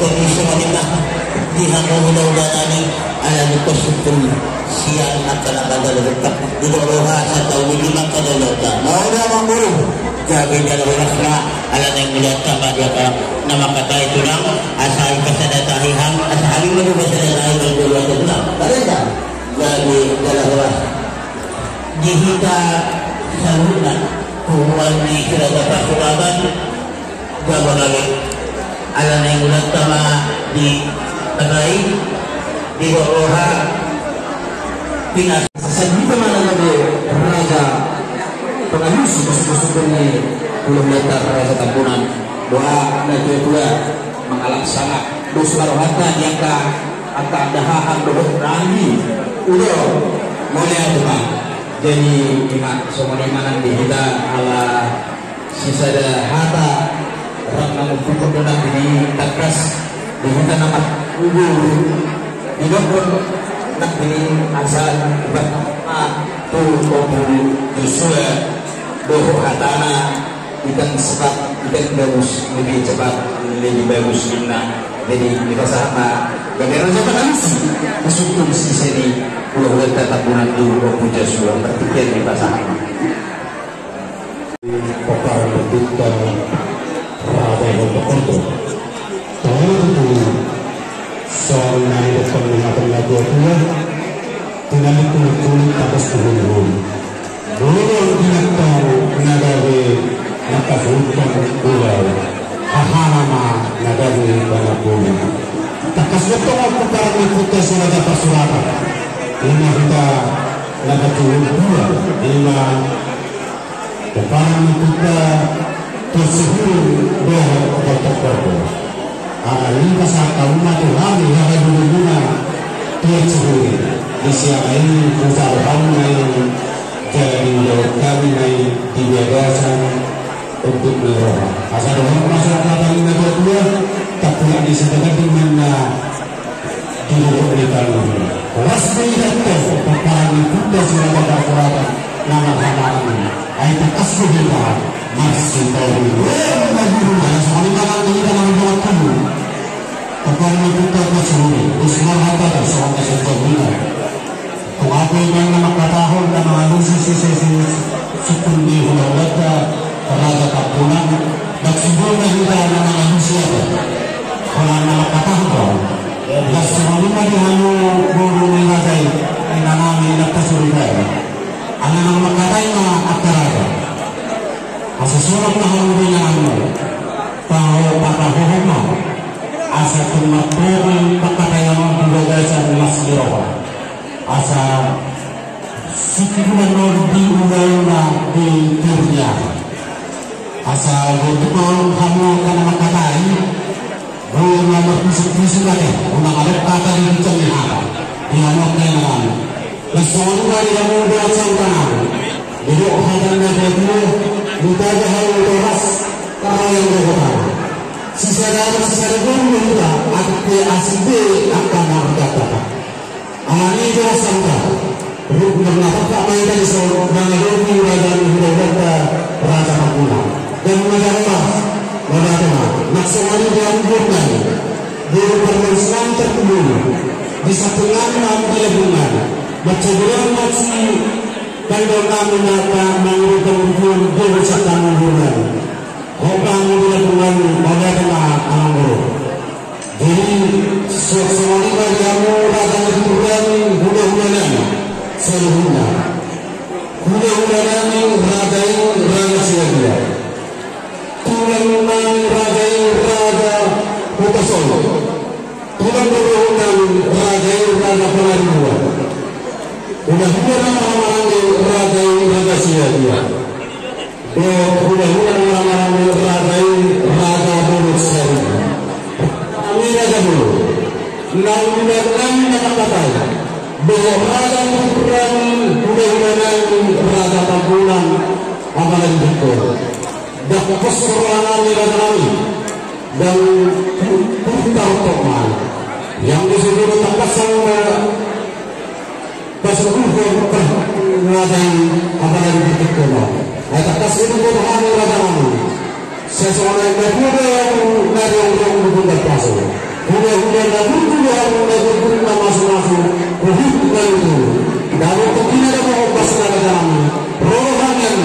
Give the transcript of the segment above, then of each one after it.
kondisi wanita di hangga mudah-mudahan ini ala nukosukun siang nakal-nakal letak di doroha sa tawid di makadalota mauna manguru gabi dalawin na ala na yung mulat tama dia ka na makatay tulang asal kasadatahihang asal mo ba sa dalahin ng dalawa tulang karenda gabi dalawa dihita sa lunan kumuhan ni sila dapat sulaban gabang lagi ala na yung mulat tama di tagay di doroha pinas sa dito man ang raja pengayus musuh-musuh ni belum letak raja tampunan doa na dua mengalaksana dosa rohata yang aka dahahan doa rani udah mulai apa jadi iman semua imanan di kita ala sisa ada hata orang namun pukul doa ini takas di kita nama udah hidup pun nak ini asal buat tuh justru doa hatana ikan cepat ikan bagus lebih cepat lebih bagus inna jadi kita sama gambaran siapa kan masuk ke sini pulau tetap bulan dulu puja suara berpikir kita sama pakar berduka raja yang berkontrol tahun itu soal naik penglihatan lagu dia dengan itu kulit atas turun boleh tidak tahu nagawe nakahutang ular ahama nagawe banapun takas betul aku karena kita sudah dapat surat ini kita nagaturun dua lima karena kita tersebut doa bertakwa ini pasal kaum itu lagi yang dulu tersebut di siang ini pusat kaum jadi menurut kami naik dibebasan untuk meroha asal orang masyarakat yang berdua tak pernah disediakan di mana di luar mereka ini rasmi datang perkara kita sudah dapat kurang nama ini ayat asli kita masih tahu soalnya kalau kita membuat kamu perkara kita masih usman harta soalnya sesuatu kung ako yung mga makatahon na mga sisi sukundi hulawag na paraga kapunan nagsiguro na kita na mga siya wala na makatahon kasi malima di ano guru nilagay ay nanami nagkasurigay ang nang makatay na akaraga asusurap na hanggang na ano taho patahohon mo asa tumatong makatay na bulagay sa masirawa asa sikiman di ulayna di dunia asa betul kamu kana makatai ro nomor bisik lagi unang alok kata di cemina dialog dengan kesuatu dari yang muda sangkan jadi hadan na dulu kita hal doras kaya yang berkata sisa pun muda akte asbe akan berkata Ani jelas sangka, rukun apa main dari seorang rukun raja Hindu raja Papua dan menjaga maksudnya dianjurkan guru permasalahan terkubur di satu nama di lebungan berceburan masih kandungan menata mengurutkan guru serta menghubungan orang di lebungan pada tengah anggur. Jadi semuanya kamu raja Hinduan mudah-mudahan seluruhnya mudah-mudahan raja Siaga tulang raja Kota Solo tulang raja Pelabuhan mudah-mudahan raja Siaga mudah-mudahan raja Mulut Seri Raja Mulu mudah-mudahan kata-kata bahwa raja Pukulan mudah-mudahan raja Tampunan amalan betul dan keserangan raja kami dan putar teman yang disebut terkesan keseluruhan raja amalan betul atas itu Tuhan raja kami seseorang yang berbeda yang dari orang berbeda pasal Hula-hula lagu yang masuk-masuk berhubungan itu. Dan untuk ini ada mengobat segala kami. Rohan yang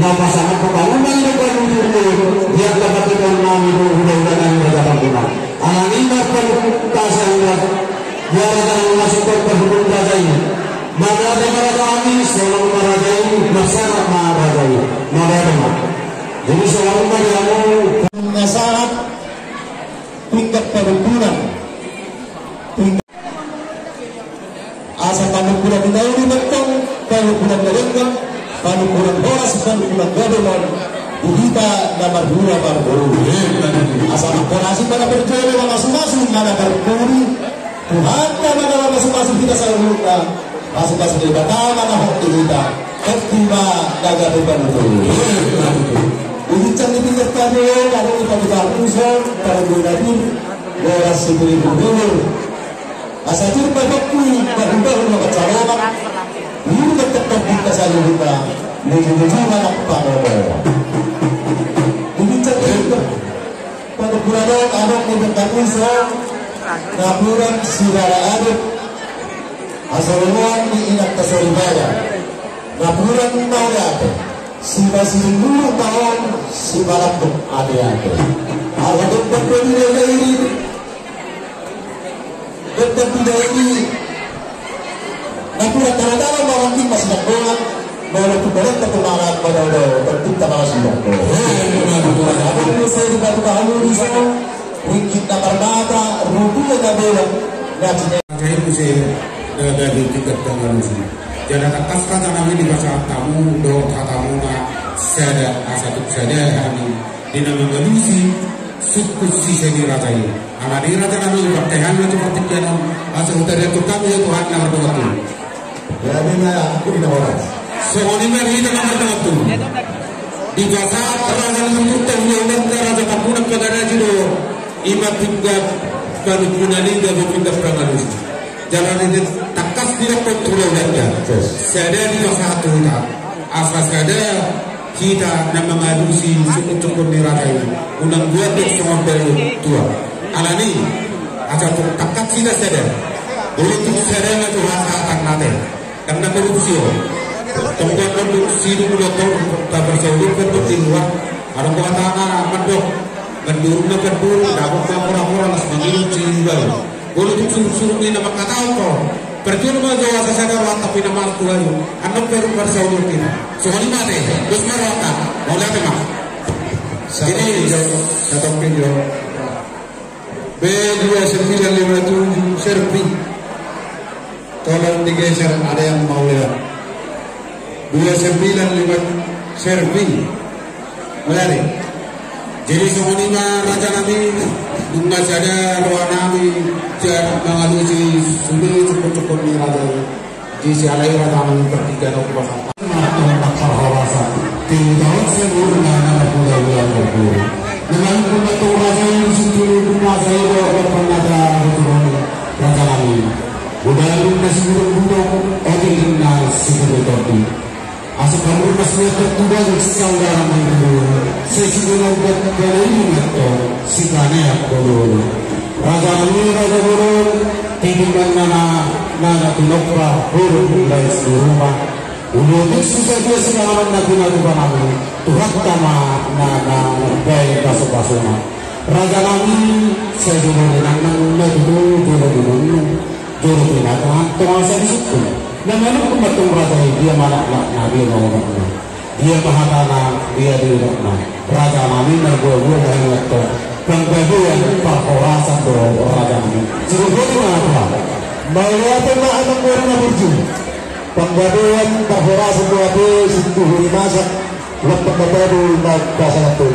mau pasangan pembangunan depan itu dia dapat dikenal itu hula-hula yang berjalan pulang. Anak ini perkasaan dia akan masuk ke perhubungan raja ini. Maka ada kami seorang raja ini masyarakat raja ini. Maka jadi seorang yang mau saat tingkat perhubungan asa panungkulan di tahun betul panungkulan mereka panungkulan horas panungkulan gadolon kita nomor 2 baru asa akorasi pada perjuangan masing-masing mana berkuri Tuhan mana masing-masing kita selalu masing-masing kita mana hati kita ketika daga berbantu ujian ini terkait kalau kita berkuasa pada bulan ini horas sebelum dulu asal berbakti berubah bercalonan ini tetap kita selalu kita menuju anak Prabowo ini cerita pada bulan ada pembentukan usaha ngapuran sigara aduk asalnya diingat kesoribaya ngapuran mawar si basiru tahun si balak ade-ade ada berbeda ini tetap tidak ini nampura tanah-tanah orang kita masih nak boleh kubaran terkenal pada tertibta masih nak apa itu saya dibatu kamu di sana ringkit nakar mata rupiah tak boleh nasinya saya itu saya dari tingkat tengah sini jadi atas kata kami di bahasa tamu do katamu saya asal saya kami di nama manusia suku sisa di raja ini. Anak di raja kami bertehan itu pertikian asal utara itu kami itu Tuhan nomor 2. Jadi aku di orang. Semuanya ini nomor 2. Di bahasa raja itu terlihat raja Tapunan pada raja itu imat tinggal baru punani dan berpindah perangkat. Jalan ini takas tidak kontrol saja. Saya di bahasa itu asal saya kita nama manusia cukup niragai undang dua semua dari tua alani aja tuh takat tidak sadar dulu tuh sadar itu rasa akan nate karena korupsi tempat korupsi dulu dokter tak bersaudara seperti luar orang kata amat dok berdurung dapat orang-orang sebagai cimbal dulu tuh suruh ini nama kata apa percuma jauh sadar tapi nama tua itu anak bersaudara kita soalnya mati terus merata mau lihat mah ini satu video B2957 Serpi tolong digeser ada yang mau lihat 295 Serpi menarik jadi semuanya raja kami bunga sada doa kami jangan mengalusi sudah cukup di raja di sialai raja kami bertiga atau pasang tidak seluruh anak muda yang berburu dengan pembentuk raja yang disitu kuasa itu berpenada betul raja kami budaya nasi budok odinna sebelum topi asal kamu masih tertugas saudara mengguru sesudah berkali ini atau sikane aku raja guru tinggal nana tunokra huruf dari rumah untuk susah dia sekarang nak kami Tuhan kama na baik pasok-pasok raja kami saya juga dengan dulu tindakan tuan saya disitu dan memang pembentuk raja dia malah nabi orang dia mahatana dia diurutna raja kami berbuah dari waktu penggabuan perhorasan do raja kami sebetulnya apa melihat anak orang berjum penggabuan perhorasan do abe situ masak waktu berbaru bahasa itu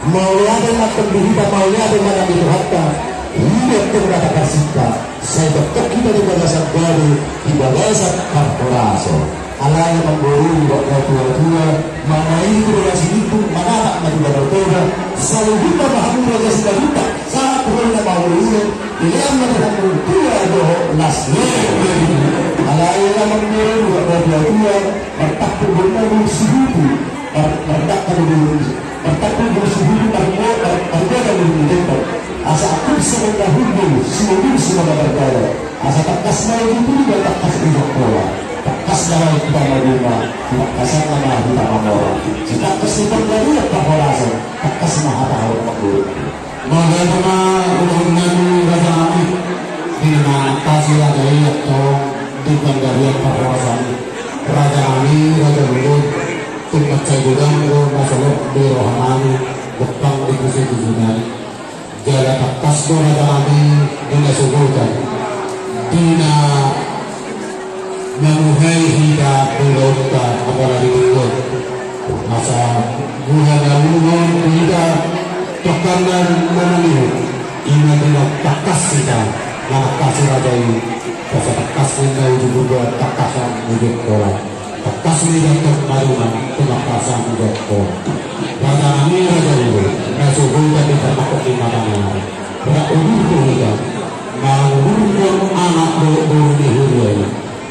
mau lihat anak pendihita mau lihat anak diluhatkan hidup terdapat kita saya betul kita di balasan baru di balasan korporasi ala yang memburu waktu tua-tua mana itu relasi itu mana tak maju tora selalu kita bahagia raja sudah lupa saat pernah mau lihat yang menang tua doh nasnya ala yang memburu waktu tua bertakut benar suhu bertakut bersuhu berbuat asa aku bisa pendahulu seluruh semua berkala asa takas mau itu juga takas tidak pola takas dalam kita menerima tidak kasar nama kita membawa jika kesimpan dari apa polasa takas maha tahu makhluk bagaimana undang-undang raja kami dengan kasih ada atau dengan dari apa polasa raja kami raja dulu tingkat saya gudang masalah di rohani bukan di kusi-kusinan jalan atas raja kami dengan subuhkan dina menuhai hidup pilota apalagi itu masa bulan laluan hidup tekanan menelihat ini tidak takas kita mana kasih raja ini masa takas kita juga takasan hidup orang takas hidup kemarunan takasan hidup orang raja kami raja itu nasuhkan di termakuk di matanya berukur hidup mengurungkan anak buru di hurian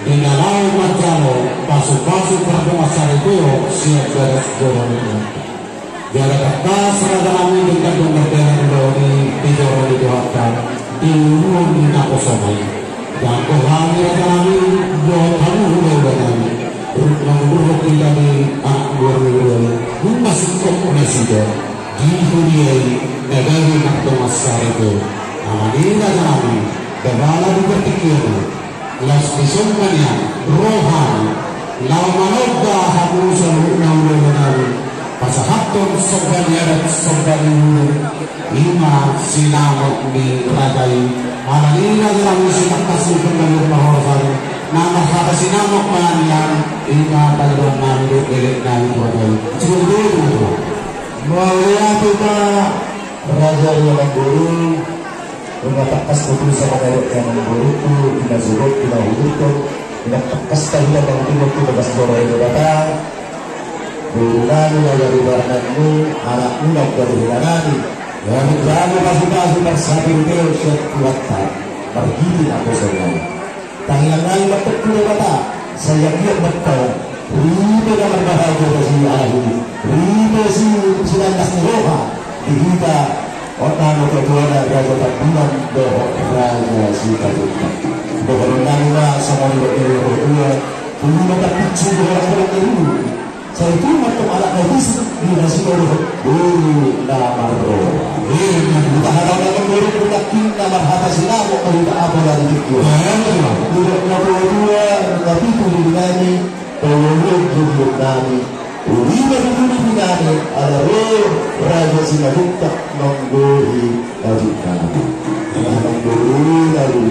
di dalam macam pasu-pasu perbuatan itu siap beres dorongnya jalan atas raja kami dengan pengertian dari dijorong didoakan diurung di nakosomai dan kohami raja kami doakanmu udah kami mengurung kita di anak buru masih kok presiden di hurian negara naktomasar itu Amanina kami kembali berpikir las disumpannya rohani lau manoga hamusan naulungan pasahatun sobanyarat sobanu lima sinamot di radai Amanina kami simak kasih kembali mahorsan nama kata sinamot manian lima talon nandu elit nang radai sebelum melihat kita raja yang guru mengatakas keputusan mengalir yang memburuku tidak zuhud, tidak hudurkan tidak tekas tahilah yang timur tidak basdora itu datang berulani dari baranganmu anak unak dari hilanani yang berani pasti bersabir bel sekuatan bergini aku sayang tahilang lain bertekul kata saya lihat betul riba dan berbahagia dari ahli riba si silantas neroha dihita Otano kejuara raja tambunan dohok raja sita juta dohok nangwa sama dohok berdua dulu mata picu dohok dulu saya itu mata alat habis di nasi dohok dulu nama roh kita harap dalam dulu kita kinta marhata sinamo kalau tak apa lagi itu duduk dua tapi itu dinani dulu nani Uliba dulu dinani ada roh raja sinalukta menggori wajibkan menggori lalu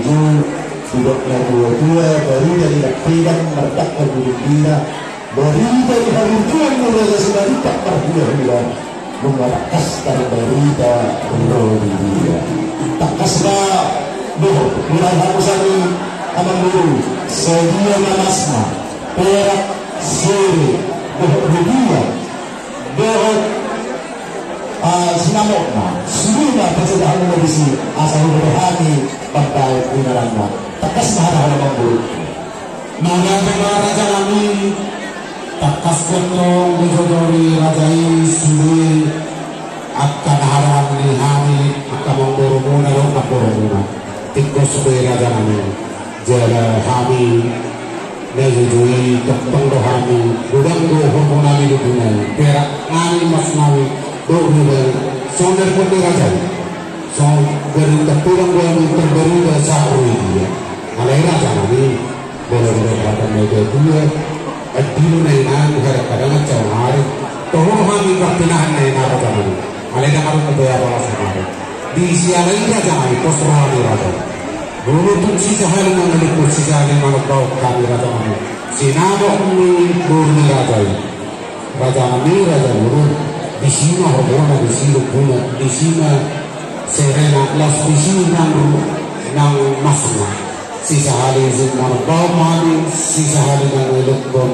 sudah dua baru dari tidak mertak kebudukan baru dari hari tuan raja sinalukta berbulan mengataskan berita roh dia tak kasih doh mulai hamusani aman dulu sedia namasma perak sore Berbeda dengan sinamokna semua persedahan medisi asal berhati pandai punarana takas mahal memburuk mana raja kami takas ketong dijodori rajai suri akan harap dihami akan memburuk lalu memburuk tikus suri raja kami jala kami Najui tepang rohani, gudang dohong nami dukunai, perak nami mas nawi, dohong dari sonder pun raja, song dari tepurang kami terbaru dari sahuri dia, alai raja nami, boleh kata mereka dua, adilu nainan kadang macam hari, dohong kami perpinahan nainan raja nami, alai dah harus berdoa balas hari, di sialai raja nami pos rohani raja. Bulu pun sisa hari mengalihkan sisa hari mengalihkan kami raja kami. Sinamok ni bulu raja ini. Raja kami raja bulu. Di sini hubungan di sini bulu. Di sini serena las di sini nang masna. Sisa hari mengalihkan kami. Sisa hari mengalihkan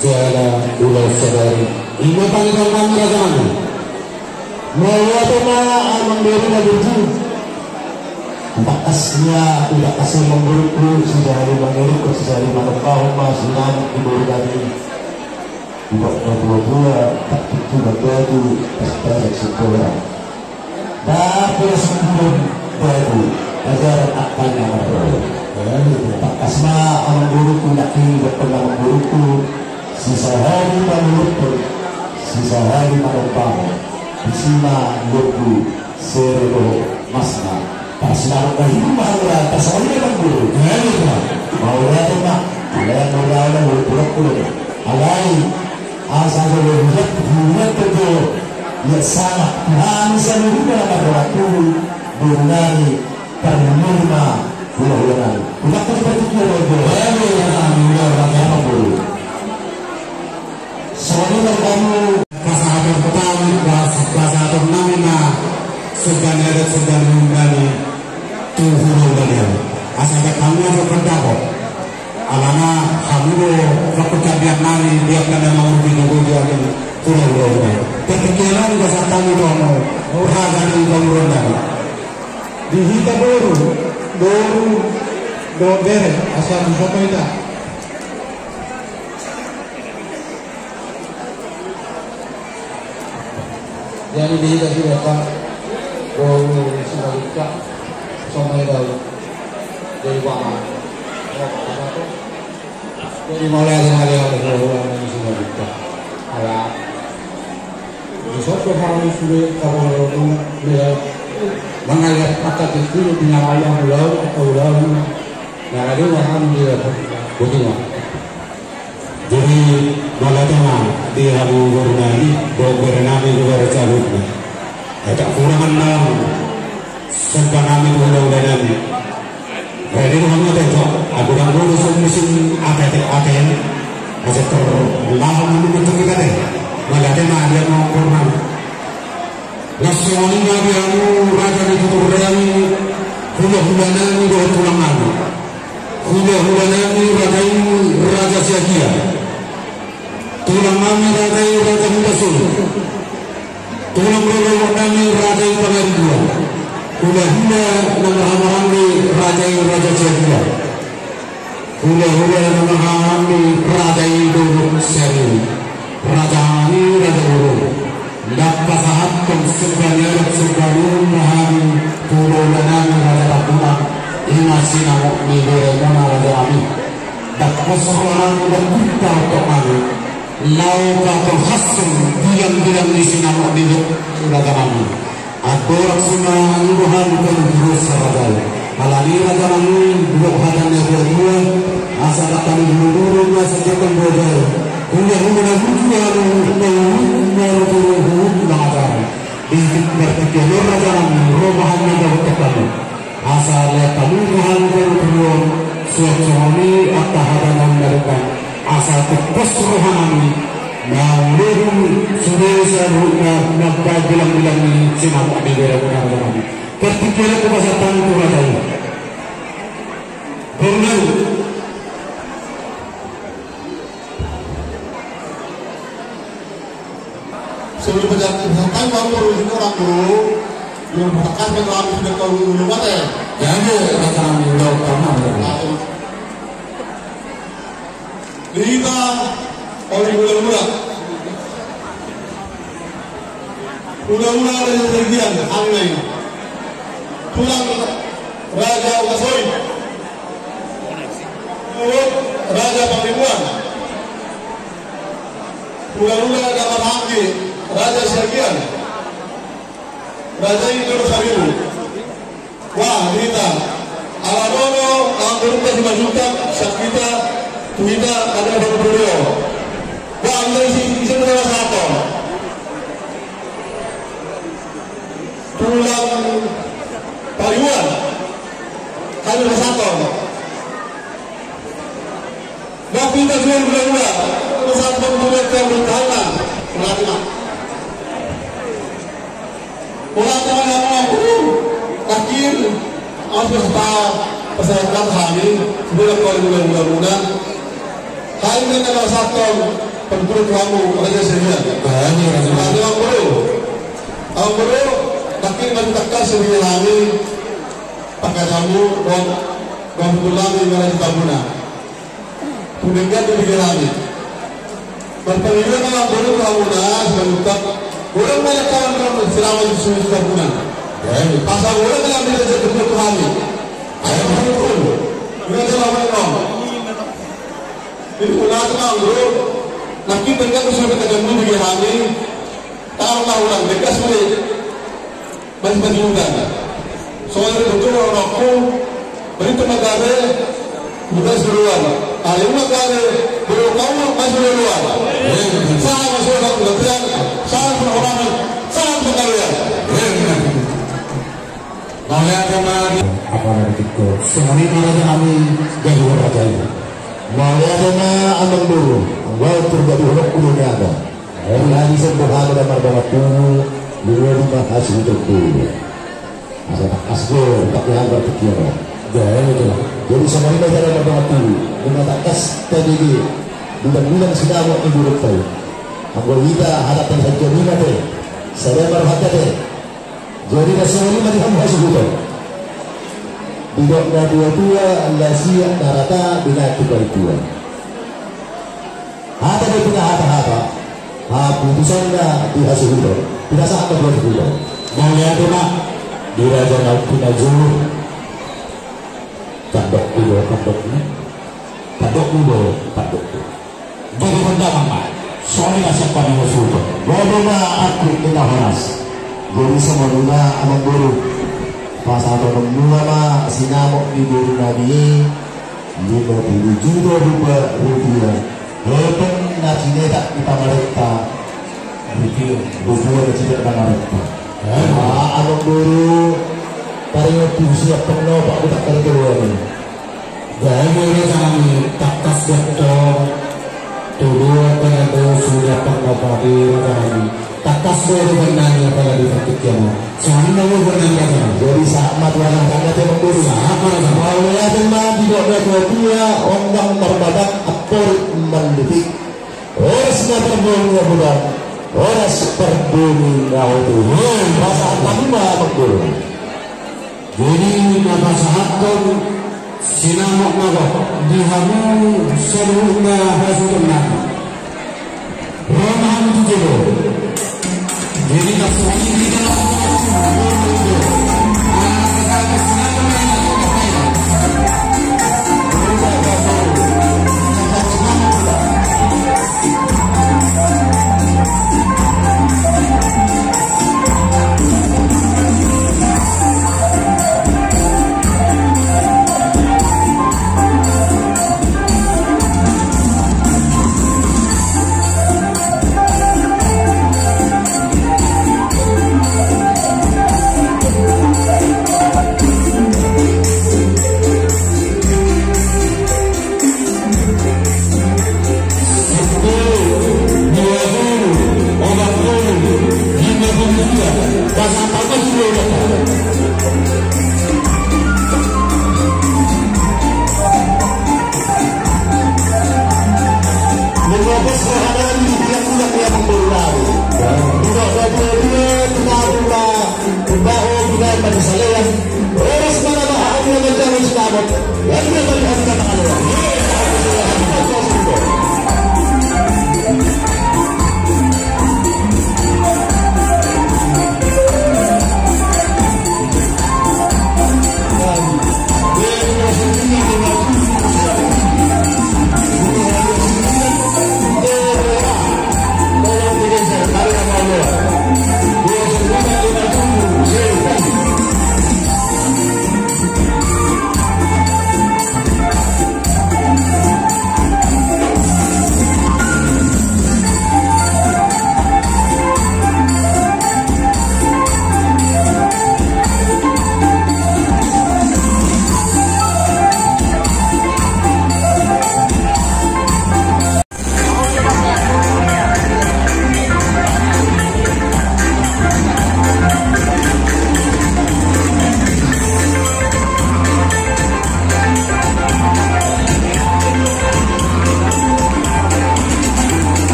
jala bulu sedari. Ini panggilan kami raja kami. Mewakili aman dari nabi Bakasnya tidak kasih memburukku sudah hari mengeluh sudah hari menekau masukan diburu tadi buat dua tak itu berbaju pesta sekolah dapur sebelum baru agar akalnya berubah. Tak kasma ang guruku laki berpegang guruku sisa hari menurut sisa hari menumpang bisima luku serbo masna tak selalu kehidupan orang tak soalnya kan guru mau lihat mak kalian mau lihat guru alai asal berhujat hujat itu ya sangat bisa berubah pada waktu bernari karena bulan bukan seperti itu soalnya kamu pasangan pertama pasangan pertama segan ada segan menggali tuhuru kalian asal kamu ada pendapat alana kamu waktu kabian nari dia kena mau dibuat dia ini tuhuru kepikiran bahasa kamu kamu raga di kamu rendah dihita baru bere asal foto itu jadi dihita sudah pak baru sudah buka sama itu dari bawah jadi mulai ada baru sudah buka ala di satu hari sudah kalau lihat mengalir pakat itu punya ayam ulau atau ulau yang ada orang dia begini jadi malah di Abu Gurnani Bernami juga calon ada kurangan nam serta kami udah nami jadi rumahnya itu aku dan guru musim ATM masih terlalu menunggu kita deh malah dia mau kurang Nasionalnya dia raja di Turkiani, hula-hulanani dua tulangan, hula-hulanani raja Siagia, tulangan raja Hundasul, tulang-tulangan raja Pangaribuan, hula-hula nama-nama raja Siagia, hula-hula nama-nama raja Duruk Seri, raja Duruk. Dapat saat sebenarnya sebelum mahami turunan raja pulang inasi nama milik raja kami dapat seorang dan kita kemana lauka terhasil diam-diam di sini nama milik raja kami adorak semua ibuhan terus raja malani raja kami dua hadannya berdua asal kami dulu sejak bodoh Kuliah di berkejar rajaran rumahan menjauh terlalu asalnya kamu rumahan berturun suami atau hadapan mereka asal kepos rumahan namun sudah seharusnya nampak bilang-bilang ini cina di daerah benar-benar ketika kebasahan Tuhan tahu benar sebelum berjalan baru ini orang guru belum bertekan ke dalam sudah tahu dulu mata ya akan udah karena kita orang mula-mula ada sebagian aneh tulang raja Utasoi raja Pangribuan mula-mula ada Marhangki Raja Siagian, Raja Indro Sabiru, wah kita, aladono, angguruta dimajukan, sakita, tuita ada berburu, wah ini sih salah satu, tulang pariwan, ada satu, wah kita jual bulan-bulan, satu bulan bertahan, pelatih. Orang yang akhir harus peserta kami bulan-bulan hari ini adalah satu penduduk kamu raja sedia ada orang baru tapi mentakkan sedia kami pakai kamu dan pulang di mana kita guna kemudian di kami berpengalaman orang baru kamu sebagai orang banyak kawan selama di suatu guna Pasal boleh kan ambil dari kedua kami. Ayo betul. Kita jalan malam. Ini ulah tahu bro. Nanti mereka tu sudah kerja dulu bagi kami. Tahu ulang mereka semua masih juga. Soalnya betul orang aku berita negara bukan seluruhan. Ada negara belum kamu masih seluruhan. Saya masih orang berjalan. Saya pun orang saya berjalan. Apa nanti itu? Suami mana kami jadi raja ini. Maya na amang dulu. Wal terjadi huluk kudunya ada. Lagi sempurna dan marga tuh. Dua lima hasil terkuat. Ada asgo tak yang berpikiran. Jadi sama ini cara marga tuh. Dengan takas tadi bulan-bulan sudah mau hidup tahu. Anggo kita hadapan saja ni nanti. Saya berhati deh. Jadi nasional ini masih hamba sebutan. Tidak ada dua-dua Alasia narata bila dua. Hata dia punya hata. Putusannya di hasil itu. Tidak sah apa dua. Mau lihat mak di raja punya juru. Kadok ni. Jadi benda mama. Soalnya siapa yang musuh. Bagaimana aku kena horas. Jadi semuanya amang guru. Pasal mula sinamok di buru nabi 50 juta rupiah. Walaupun nasinya tak kita mereka rupiah tidak mereka. Amang guru paling siap penuh pak kita kerja ini. Jadi kami tak kasih Tudua pada sudah pengobati kami. Takas boleh bernanya pada di pertikian. Soalnya boleh bernanya kan. Jadi sama tuan tanda tembak dulu. Sama. Kalau lihat tembak tidak ada dua orang berbadak apor mendetik. Orang terbunyi bulan. Orang terbunyi itu. Bahasa kami mah betul. Jadi bahasa hakon sinamok nabok dihamu seluruhnya hasil nak. Roman itu dulu. Jadi tak semua ini dalam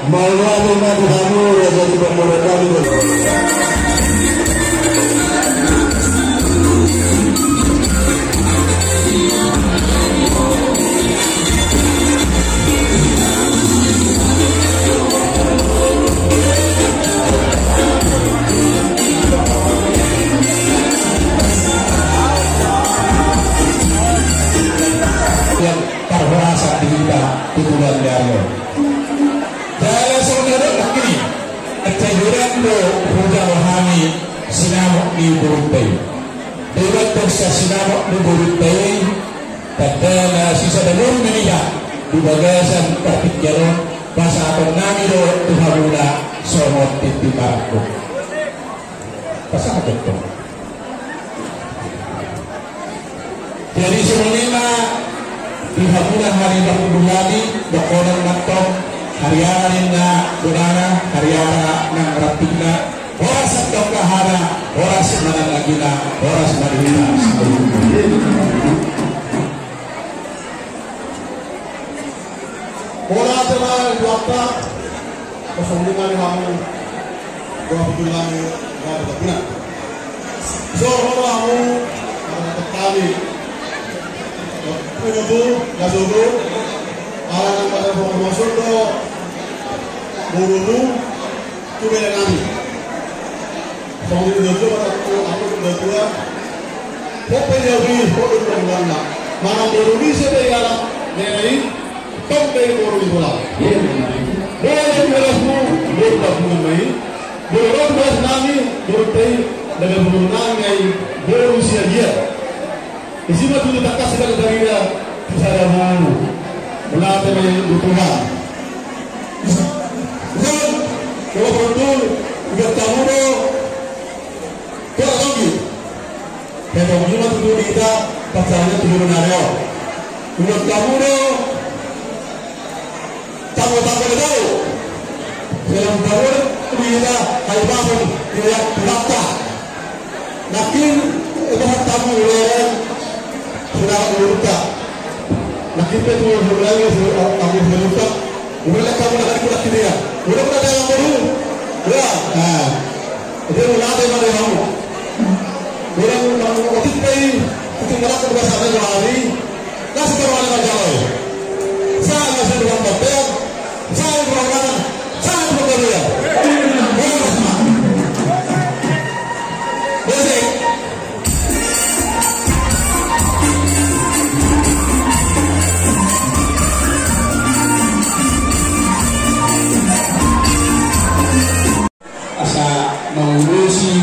Maulana Nabi Hamur jadi pemurah yang terberasa di kita di bulan Daryo. Dalam saudara kini, kejadian do Buddha Rohani sinamok di Burutai. Dewa tersa sinamok di Burutai, tadana sisa dalur menikah di bagasan tertib jalur bahasa atau nami do Tuhanuna somot titi paraku. Pasal itu. Jadi sebenarnya dihabulah hari Bulan dokonan matok hari-hari na bunana hari-hari na rapina oras at kahara oras manalagina oras marina Oras adalah waktu kesombongan kamu dua bulan nggak ada. So kamu karena terkali Penutu, Gazodo, alang pada masuk ke Burunu, Tube dan Ami. Soalnya itu aku sudah tua. Kok penjauhi, kok berpeluang lah. Mana Burunu siapa yang alam dari top dari Burunu bola. Boleh berasmu, berpuluh mai. Boleh beras nami, berpuluh dengan Burunu nami, Burunu siaga. Isi mah tuh tak kasih dari dia bisa ada mau melatih dukungan. Kalau betul udah tahu dong, kau lagi. Kalau cuma tuh kita pasalnya tuh benar. Udah tahu dong, tahu tahu. Kalau tahu kita kayak bangun dia berapa. Nakin udah tahu orang sudah berluka. Nah kita tuh berlari kami berluka. Udah kamu nak pulang ke dia. Udah pernah dalam baru. Ya. Dia mulai dari kamu. Orang waktu itu kita melakukan bahasa Jawa. Kasih kawan Jawa. Saya masih dalam hotel. Saya berangkat. Saya berangkat. Basic. mengurusi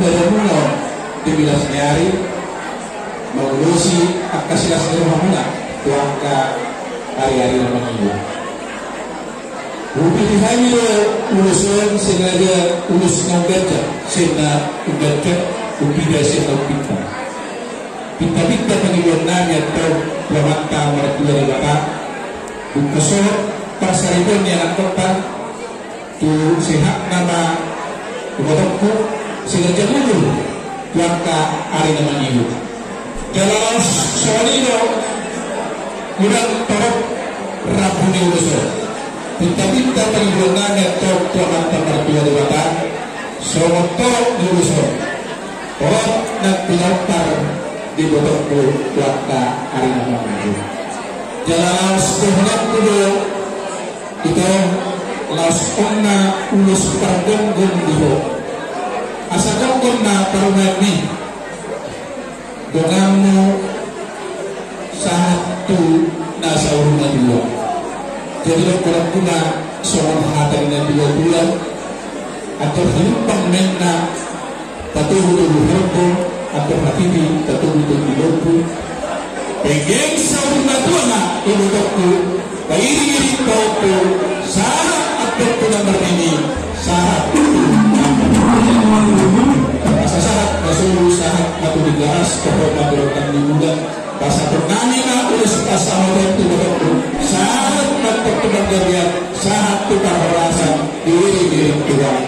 bermula di bilas hari mengurusi akasilas bermula tuangka hari-hari namanya Rupi dihani urusan sengaja urus ngabaca sena ubaca upida sena upita pita pengibonannya atau lamata mertua di baka bukasor pasaribon yang kota tu sehat nama ubadku sengaja dulu tuangka hari namanya ibu dalam soal itu udah torok rabuni urusan Pinta-pinta pengibonannya atau tuaman mertua di baka somoto diurusan orang nak pinautar di botolku tuaka hari namanya jalan sebulan kudo itu laos onna ulus pardonggon diho asa donggon na parumani dongamu satu nasa urungan dua jadi kurang guna seorang hati dengan dua bulan atau himpang mena atau hudu hudu atau hati atau hudu hudu pengen sauna tuana ibu dokku bayi dokku syarat atau pulang berdini syarat masa syarat masuk syarat atau digaras pokok magerokan di muda pasal ternani na urus pasal itu dokku syarat atau pulang berdini syarat tukar perasaan diri Tuhan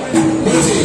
bersih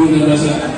Guna rasa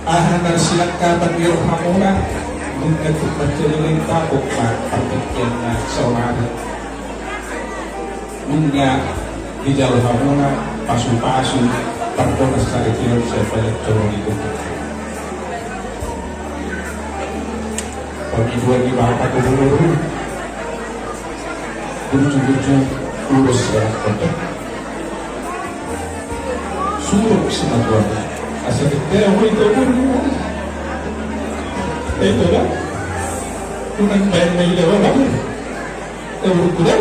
ahana silaka bagirhamuna mengatuk majalilin tabuk partikian saudara munga dijalhamuna pasu-pasu perkonas karikir saya corong itu pagi dua di bawah ke dulu ujung-ujung lulus ya konten suruh senatuan asal kita mau itu pun itu lah kunang main main lewat lagi terus kuda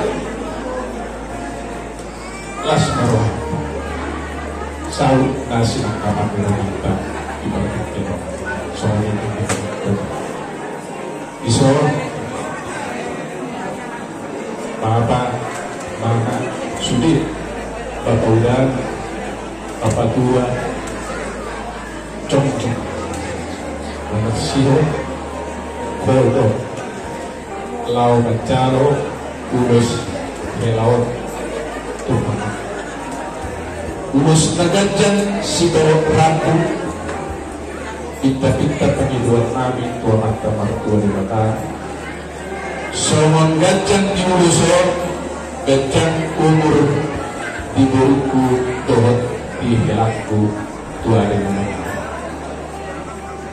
las marwah saud nasi nangkapan kita ibarat kita soalnya itu iso Bapak, Mama, Sudi, Bapak Udan, Bapak Tua, Cong-cong, Bapak Sio, Kodo, Lau Bacaro, Urus, Melaut, Tuhan. Urus Nagajan, Sidoro Rambu, Pinta-pinta pengiduan Nabi, Tua Mata Martua di Mata, Somon gajang di Uluso Gajang umur diberiku dohot di helakku Tuhan ini.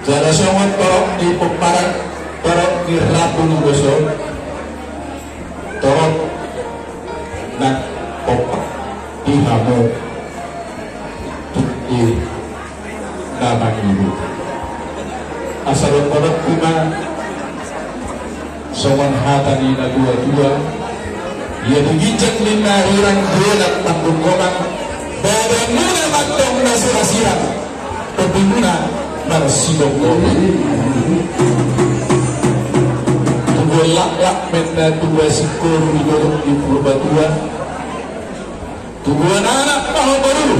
Jara songon torok di peparan torok di rapu nugoso torok nak popak di hamu di nama ibu. Asal torok kuma songon hatani na dua-dua. Ia digijak lima orang bulan tanggung komang badan muna matong na sirasiran tapi muna narsidong komang tunggu lak-lak menda dua sikor didorong di purbatua tunggu anak-anak mahu baru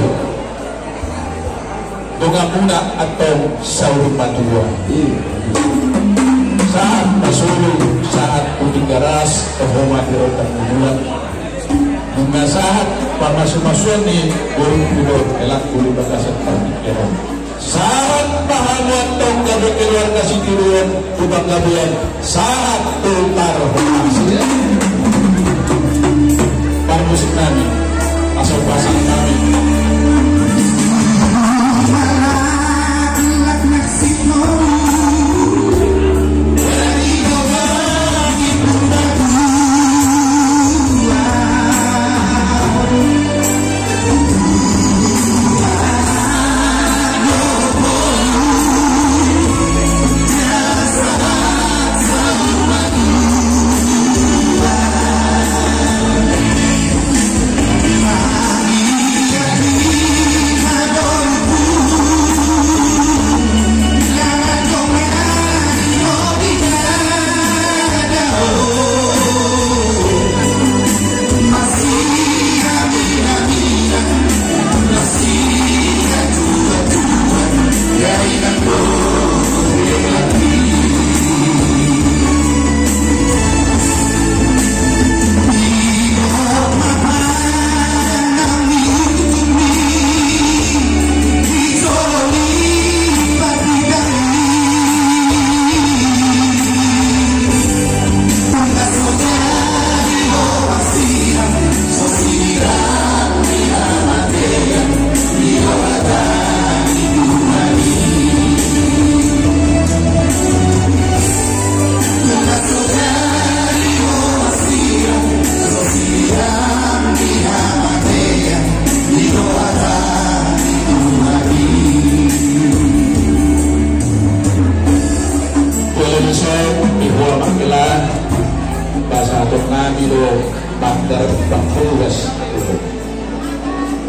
tunga muna atau saur matua saat masuk saat puding garas terhormat di rotan bulan bunga saat pamasuk-masuan ni burung kudo elak bulu bakasan pernikahan saat pahamuan tong gabe keluarga sitiruan ubang gabian saat tultar hormasi musik kami asal pasang kami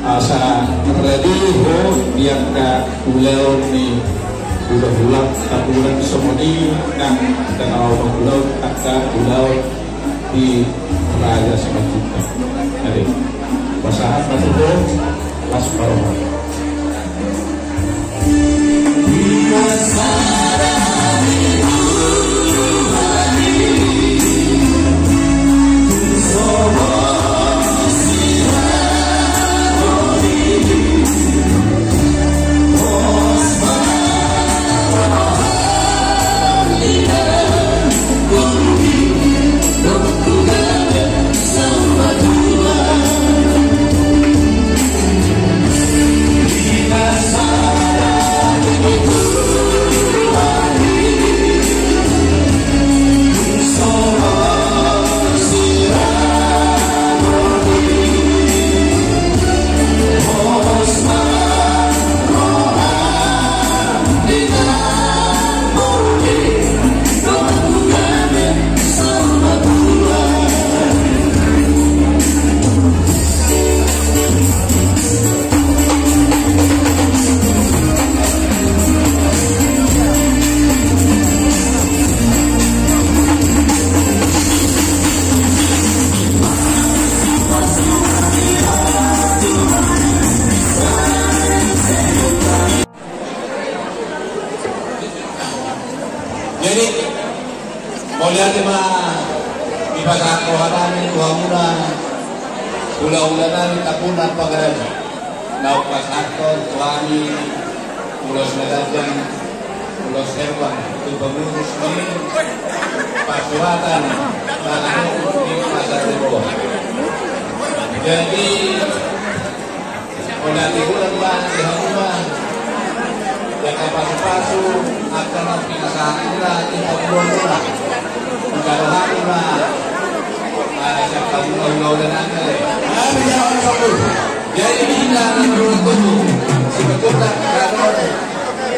asa rediho diangka uleon ni ulah tabulan somoni nang kenal ulau takka ulau di raja sebajuta jadi pasahat matuho pas paroh Jadi mulia tema ibasako hatani tuhamuna ula-ulanan tapunan pagaraja naukas aton tuami ulos medajan ulos herban itu pengurus kami pasuatan dan di pasar debo Jadi Kodati bulan ban di hubungan jika pasu-pasu akan nabi kasahira kita bulan kalau harilah ada siapa ulau dan anda jadi kita akan berlaku sebetulnya kalau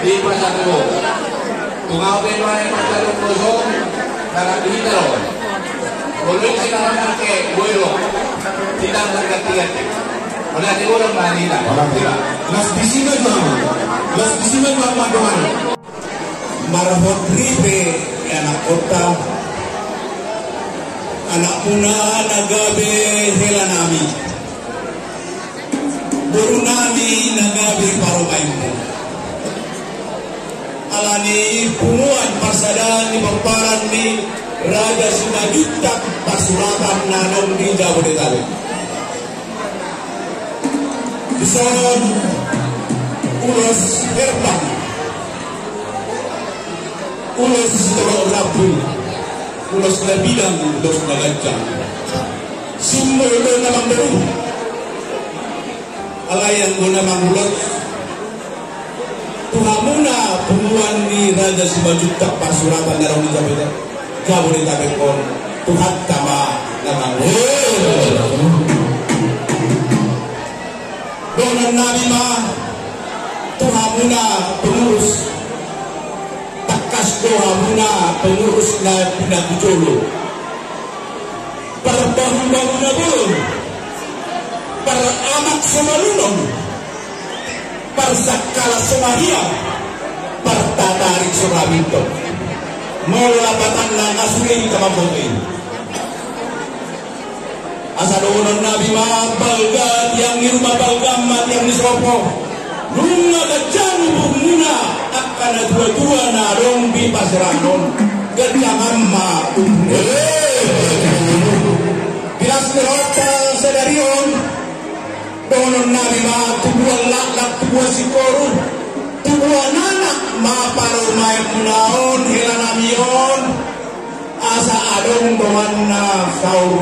di pasar itu tungau benua yang pasar kosong karena kita loh boleh kita pakai boyo tidak berganti-ganti oleh itu orang Manila Las piscinas vamos a tomar. Marahot Ribe, anak kota, anak muna nagabe hela nami. Buru nami nagabe parumaimo. Alani pumuan pasadan ni pamparan ni Raja Simajutak pasuratan nanong di Jabodetabek. Bison ulos herbang ulos rabu ulos labidang ulos nagajang sumber ito namang beru alayan ko namang ulos tuhamuna pumuan ni Raja Simajutak pasuratan na raw ni Jabodetabek kon tuhat tama namang donan nabi ma tuhamuna pengurus takas dohamuna pengurus na pinagujolo perbahu-bahu na belum peramak semalunong persakala semahia pertatarik suraminto melapatan na nasuling kamabutin asa doon nabi balga yang di rumah balgamat yang disopo nunga gajan muna akan dua-dua narong di pasiranon gajangan ma bilas nerota sedarion doon nabi tubuan laklak tubuan sikorun tubuan anak parumay munaon hilanamion asa adong doman na saur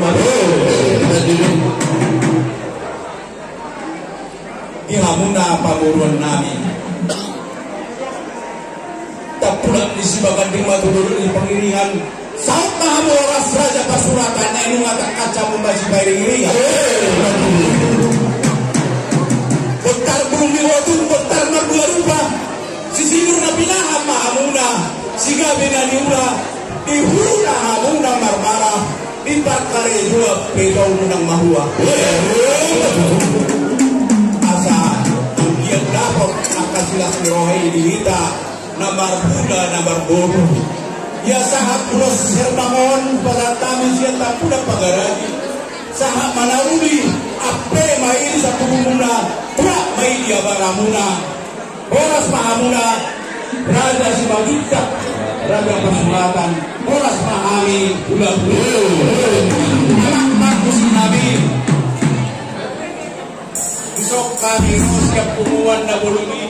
ihamuna pamuruan namin tapulak di sibagan di matulur di pangirihan saat mahamu oras Raja pasuratan na inungatak kaca membaci pairingiringan bentar bumi wadun bentar maglarupa sisinur na pinaham mahamuna siga binaniura dihuna hamuna marmara dipakare jua pedau munang mahua dapat nakasilas ni rohai dirita namar buda namar bodo ya sahab pulos serbangon pada tamis ya tak pudak pagaragi sahab manauli ape main satu bumuna prak main dia baramuna boras mahamuna Raja Simajutak Raja Pasuratan boras mahami bulan anak bagus nabi besok kami siap pumuan na bolumi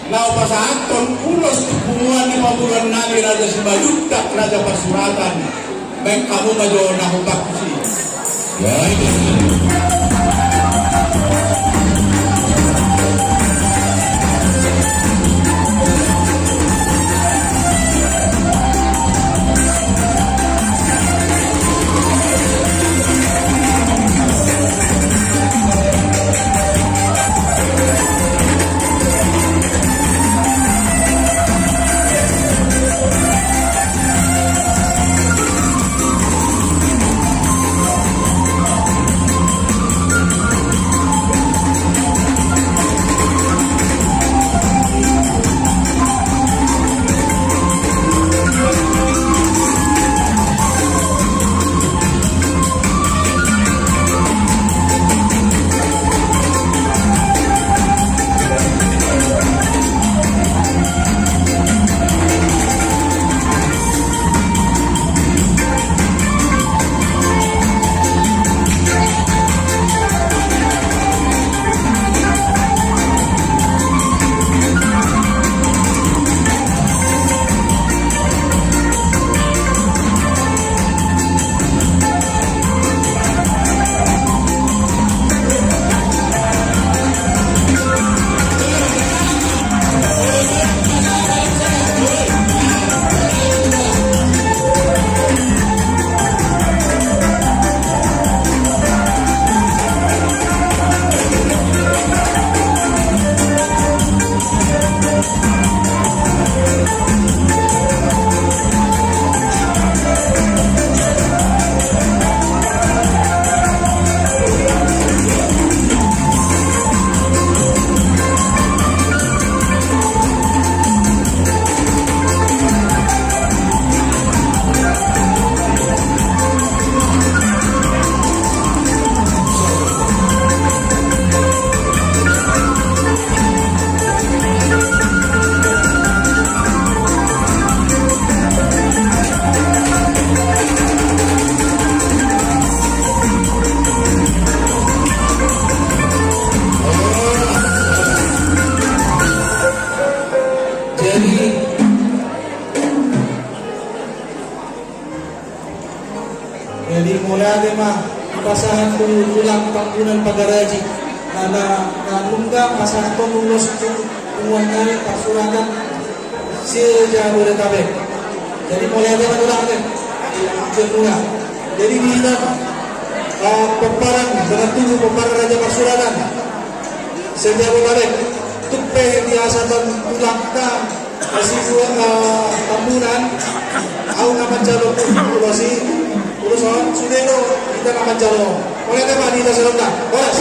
lau pasahanton ulos pumuan ni pamuruan nami Raja Simajutak Raja Pasuratan baik kamu majo na hubak si ada mah pasangan tulang panggungan pagaraji karena nunggang pasangan pemulus tungguan kali pasuratan si Jabodetabek. Jadi mulai ada tulang kan bunga. Jadi kita pemparan dengan tubuh pemparan Raja Pasuratan Jabodetabek tupe biasa tulang kang masih tambunan au naman jalo pulo si Urusan Sudelo kita naman jalo. Oleh tema di Tasalonga. Oras.